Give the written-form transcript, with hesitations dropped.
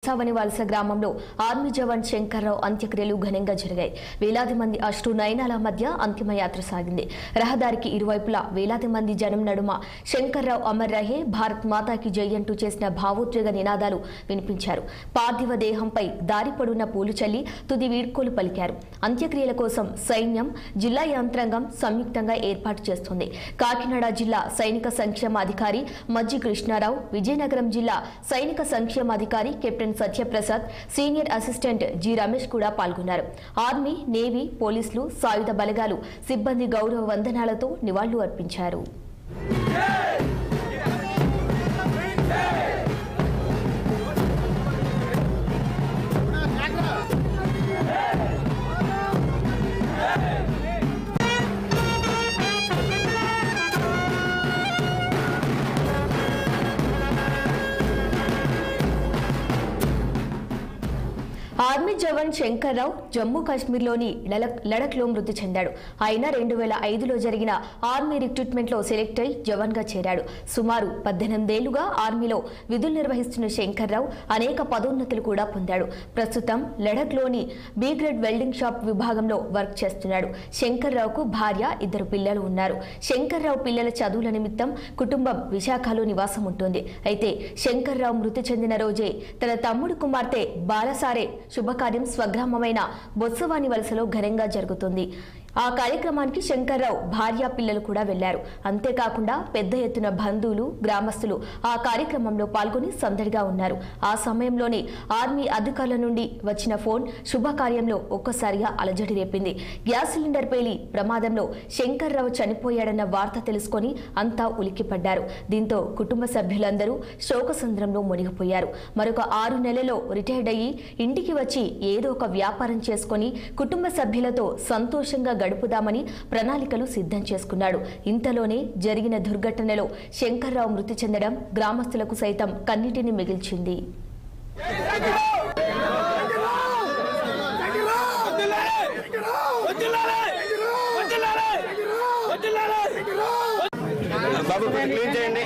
సావని వలస గ్రామంలో ఆర్మీ జవాన్ శంకర్రావు అంత్యక్రియలు ఘనంగా జరిగాయి. వేలాది మంది అశ్రు నయనాల మధ్య అంతిమయాత్ర సాగింది. రహదారికి ఇరువైపులా వేలాది మంది జనం నడుమ శంకర్రావు అమర్ రహే, భారత్ మాతాకి జై అంటూ చేసిన భావోద్వేగ నినాదాలు వినిపించారు. పార్థివ దేహంపై దారి పొడవున పూలు చల్లి తుది వీడ్కోలు పలికారు. అంత్యక్రియల కోసం సైన్యం, జిల్లా యంత్రాంగం సంయుక్తంగా ఏర్పాటు చేస్తుంది. కాకినాడ జిల్లా సైనిక సంక్షేమ అధికారి మజ్జి కృష్ణారావు, విజయనగరం జిల్లా సైనిక సంక్షేమాధికారి captain Satyaprasad, senior assistant G Ramesh కూడా పాల్గొన్నారు. ఆర్మీ, నేవీ, పోలీసులు, సాయుధ బలగాలు సిబ్బంది గౌరవ వందనాలతో నివాళులు అర్పించారు. ఆర్మీ జవాన్ శంకర్రావు జమ్మూ కాశ్మీర్లోని లడఖ్లో మృతి చెందాడు. ఆయన 2005లో జరిగిన ఆర్మీ రిక్రూట్మెంట్లో సెలెక్ట్ అయి జవాన్గా చేరాడు. సుమారు 18 ఏళ్లుగా ఆర్మీలో విధులు నిర్వహిస్తున్న శంకర్రావు అనేక పదోన్నతులు కూడా పొందాడు. ప్రస్తుతం లడఖ్లోని బి గ్రేడ్ వెల్డింగ్ షాప్ విభాగంలో వర్క్ చేస్తున్నాడు. శంకర్రావుకు భార్య, 2 పిల్లలు ఉన్నారు. శంకర్రావు పిల్లల చదువుల నిమిత్తం కుటుంబం విశాఖలో నివాసం ఉంటుంది. అయితే శంకర్రావు మృతి చెందిన రోజే తన తమ్ముడు కుమార్తె బాలసారే శుభకార్యం స్వగ్రామమైన బొత్సవాని వలసలో ఘనంగా జరుగుతుంది. ఆ కార్యక్రమానికి శంకర్రావు భార్య, పిల్లలు కూడా వెళ్లారు. అంతేకాకుండా పెద్ద ఎత్తున బంధువులు, గ్రామస్తులు ఆ కార్యక్రమంలో పాల్గొని సందడిగా ఉన్నారు. ఆ సమయంలోనే ఆర్మీ అధికారుల నుండి వచ్చిన ఫోన్ శుభకార్యంలో ఒక్కసారిగా అలజడి రేపింది. గ్యాస్ సిలిండర్ పేలి ప్రమాదంలో శంకర్రావు చనిపోయాడన్న వార్త తెలుసుకొని అంతా ఉలిక్కిపడ్డారు. దీంతో కుటుంబ సభ్యులందరూ శోకసంద్రంలో మునిగిపోయారు. మరొక 6 నెలల్లో రిటైర్డ్ అయ్యి ఇంటికి వచ్చి ఏదో ఒక వ్యాపారం చేసుకుని కుటుంబ సభ్యులతో సంతోషంగా గడుపుదామని ప్రణాళికలు సిద్ధం చేసుకున్నాడు. ఇంతలోనే జరిగిన దుర్ఘటనలో శంకర్రావు మృతి చెందడం గ్రామస్తులకు సైతం కన్నీటిని మిగిల్చింది. బాబు క్లీన్ చేయండి.